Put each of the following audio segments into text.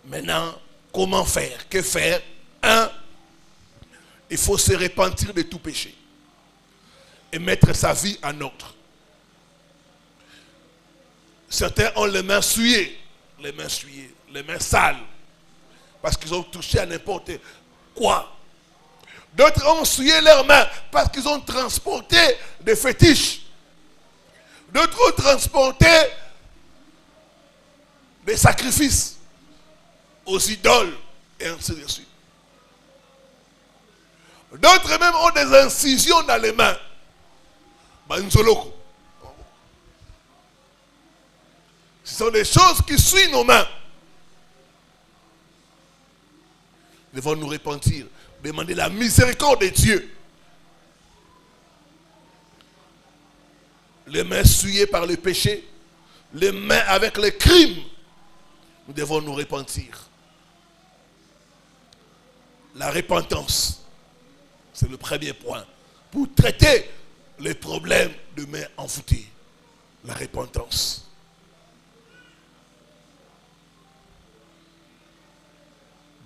Maintenant, comment faire? Que faire? Il faut se repentir de tout péché et mettre sa vie en ordre. Certains ont les mains souillées, les mains sales, parce qu'ils ont touché à n'importe quoi. D'autres ont souillé leurs mains parce qu'ils ont transporté des fétiches. D'autres ont transporté des sacrifices aux idoles et ainsi de suite. D'autres même ont des incisions dans les mains. Banzoloko. Ce sont des choses qui suivent nos mains. Nous devons nous repentir, demander la miséricorde de Dieu. Les mains souillées par le péché, les mains avec les crimes, nous devons nous repentir. La repentance, c'est le premier point pour traiter les problèmes de mains envoûtées. La repentance.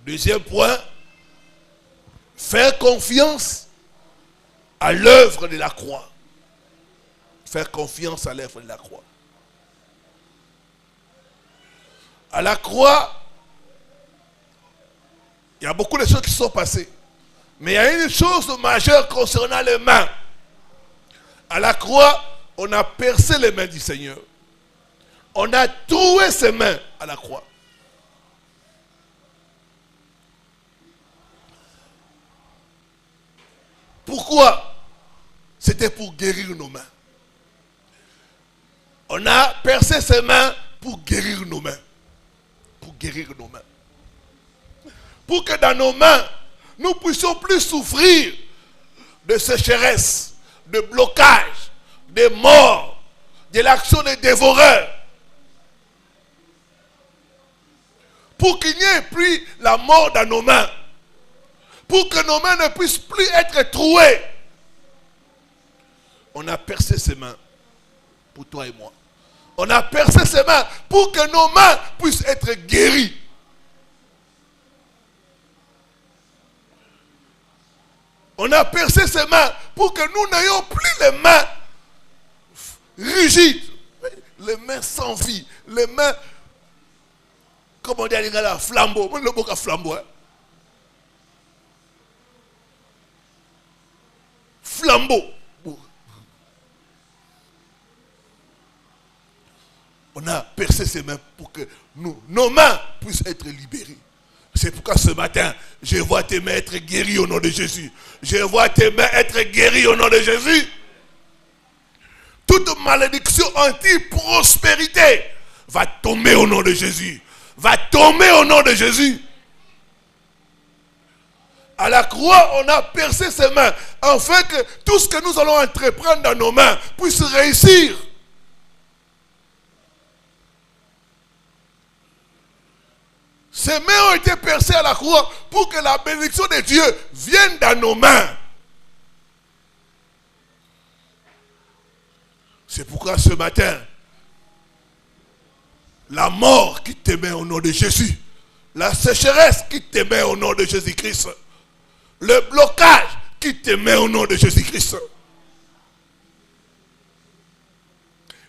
Deuxième point, faire confiance à l'œuvre de la croix. Faire confiance à l'œuvre de la croix. À la croix, il y a beaucoup de choses qui sont passées. Mais il y a une chose majeure concernant les mains. À la croix, on a percé les mains du Seigneur. On a troué ses mains à la croix. Pourquoi? C'était pour guérir nos mains. On a percé ses mains pour guérir nos mains. Pour guérir nos mains. Pour que dans nos mains, nous puissions plus souffrir de sécheresse, de blocage, de mort, de l'action des dévoreurs. Pour qu'il n'y ait plus la mort dans nos mains. Pour que nos mains ne puissent plus être trouées. On a percé ses mains pour toi et moi. On a percé ses mains pour que nos mains puissent être guéries. On a percé ses mains pour que nous n'ayons plus les mains rigides, les mains sans vie, les mains, comme on dit à l'ingala, flambeau. Moi, le mot flambeau. Hein? Flambeau. On a percé ses mains pour que nos mains puissent être libérées. C'est pourquoi ce matin, je vois tes mains être guéries au nom de Jésus. Je vois tes mains être guéries au nom de Jésus. Toute malédiction anti-prospérité va tomber au nom de Jésus. Va tomber au nom de Jésus. À la croix, on a percé ses mains afin que tout ce que nous allons entreprendre dans nos mains puisse réussir. Ces mains ont été percées à la croix pour que la bénédiction de Dieu vienne dans nos mains. C'est pourquoi ce matin, la mort qui te met au nom de Jésus, la sécheresse qui te met au nom de Jésus-Christ, le blocage qui te met au nom de Jésus-Christ,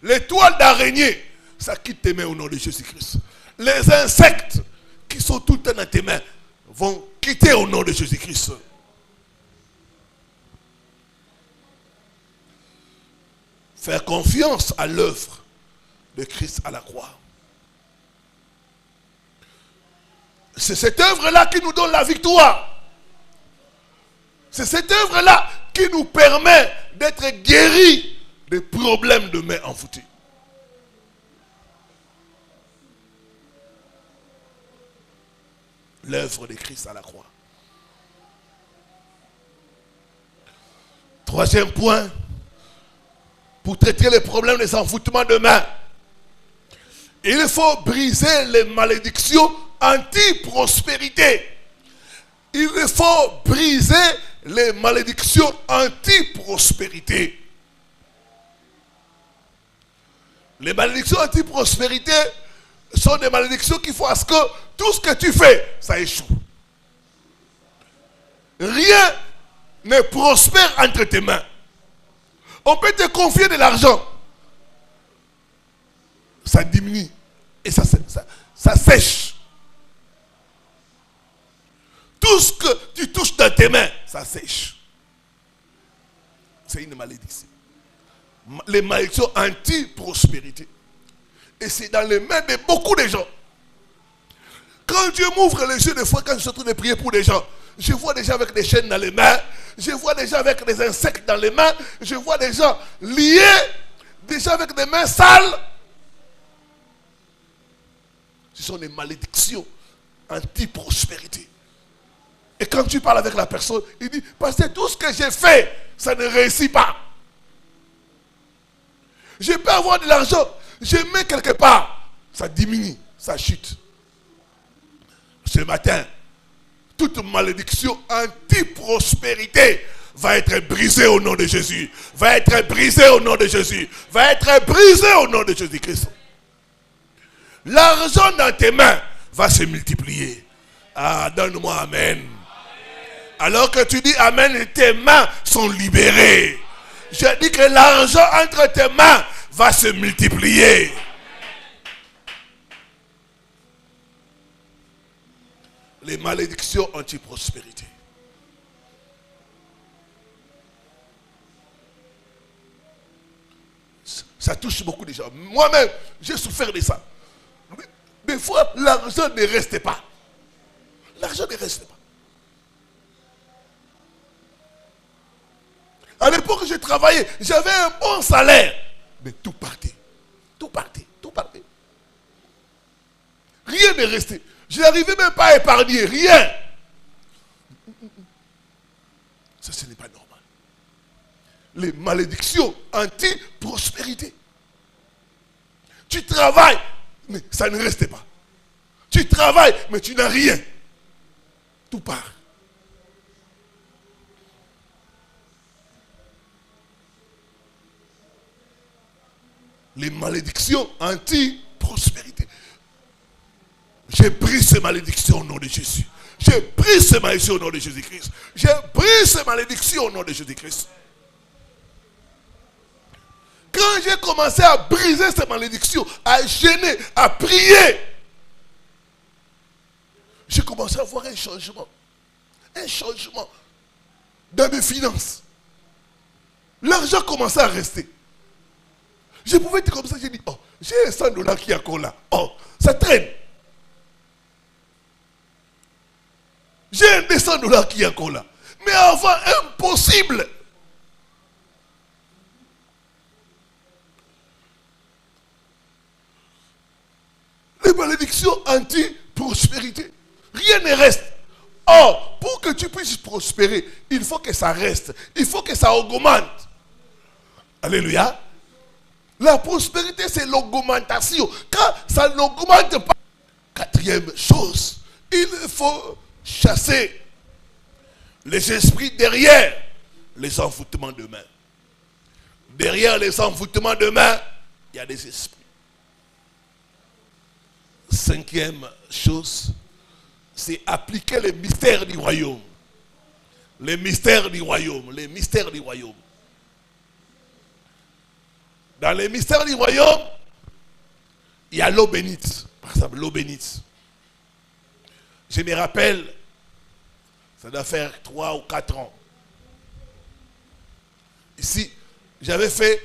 l'étoile d'araignée, ça qui te met au nom de Jésus-Christ, les insectes qui sont tout le temps dans tes mains vont quitter au nom de Jésus-Christ. Faire confiance à l'œuvre de Christ à la croix. C'est cette œuvre-là qui nous donne la victoire. C'est cette œuvre-là qui nous permet d'être guéris des problèmes de mains envoûtées. L'œuvre de Christ à la croix. Troisième point, pour traiter les problèmes des envoûtements de main, il faut briser les malédictions anti-prospérité. Il faut briser les malédictions anti-prospérité. Les malédictions anti-prospérité sont des malédictions qui font à ce que tout ce que tu fais, ça échoue. Rien ne prospère entre tes mains. On peut te confier de l'argent. Ça diminue. Et ça sèche. Tout ce que tu touches dans tes mains, ça sèche. C'est une malédiction. Les malédictions anti-prospérité. Et c'est dans les mains de beaucoup de gens. Quand Dieu m'ouvre les yeux, des fois, quand je suis en train de prier pour des gens, je vois des gens avec des chaînes dans les mains, je vois des gens avec des insectes dans les mains, je vois des gens liés, des gens avec des mains sales. Ce sont des malédictions anti-prospérité. Et quand tu parles avec la personne, il dit, parce que tout ce que j'ai fait, ça ne réussit pas. Je peux avoir de l'argent, je mets quelque part, ça diminue, ça chute. Ce matin, toute malédiction anti-prospérité va être brisée au nom de Jésus. Va être brisée au nom de Jésus. Va être brisée au nom de Jésus-Christ. L'argent dans tes mains va se multiplier. Ah, donne-moi amen. Alors que tu dis amen, tes mains sont libérées. Je dis que l'argent entre tes mains va se multiplier. Les malédictions anti-prospérité. Ça touche beaucoup de gens. Moi-même, j'ai souffert de ça. Des fois, l'argent ne restait pas. L'argent ne restait pas. À l'époque, je travaillais, j'avais un bon salaire. Mais tout partait. Tout partait. Tout partait. Rien n'est resté. Je n'arrivais même pas à épargner. Rien. Ça, ce n'est pas normal. Les malédictions anti-prospérité. Tu travailles, mais ça ne restait pas. Tu travailles, mais tu n'as rien. Tout part. Les malédictions anti-prospérité. J'ai pris ces malédictions au nom de Jésus. J'ai pris ces malédictions au nom de Jésus-Christ. J'ai pris ces malédictions au nom de Jésus-Christ. Quand j'ai commencé à briser ces malédictions, à gêner, à prier, j'ai commencé à voir un changement. Un changement dans mes finances. L'argent commençait à rester. Je pouvais être comme ça, j'ai dit, oh, j'ai un $100 qui est encore là. Oh, ça traîne. J'ai un $200 qui est encore là. Mais avant, impossible. Les malédictions anti-prospérité. Rien ne reste. Or, pour que tu puisses prospérer, il faut que ça reste. Il faut que ça augmente. Alléluia. La prospérité, c'est l'augmentation. Quand ça n'augmente pas. Quatrième chose, il faut chasser les esprits derrière les envoûtements de main. Derrière les envoûtements de main, il y a des esprits. Cinquième chose, c'est appliquer les mystères du royaume. Les mystères du royaume. Les mystères du royaume. Dans les mystères du royaume, il y a l'eau bénite. Par exemple, l'eau bénite. Je me rappelle, ça doit faire 3 ou 4 ans. Ici, j'avais fait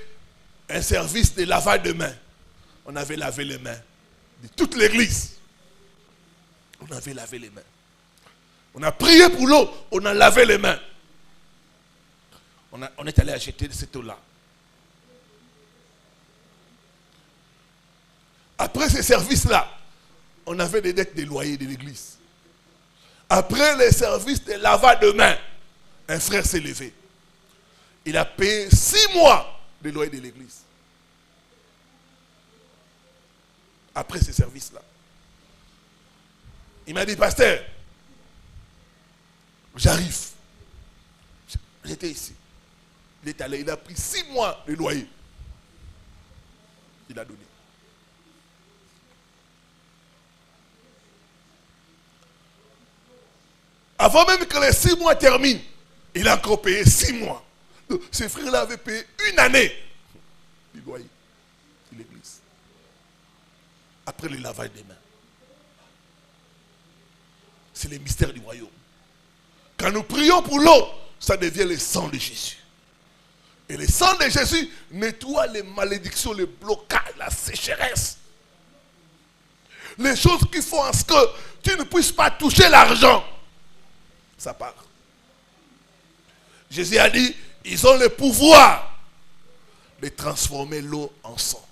un service de lavage de mains. On avait lavé les mains de toute l'église. On avait lavé les mains. On a prié pour l'eau, on a lavé les mains. On est allé acheter cette eau-là. Après ces services-là, on avait des dettes de loyer de l'église. Après les services de lavage de mains, un frère s'est levé. Il a payé 6 mois de loyer de l'église. Après ces services-là. Il m'a dit, pasteur, j'arrive. J'étais ici. Il est allé, il a pris 6 mois de loyer. Il a donné. Avant même que les 6 mois terminent, il a encore payé 6 mois. Donc, ces frères-là avaient payé 1 année du loyer de l'église. Après le lavage des mains. C'est le mystère du royaume. Quand nous prions pour l'eau, ça devient le sang de Jésus. Et le sang de Jésus nettoie les malédictions, les blocages, la sécheresse. Les choses qui font en ce que tu ne puisses pas toucher l'argent. Ça part. Jésus a dit, ils ont le pouvoir de transformer l'eau en sang.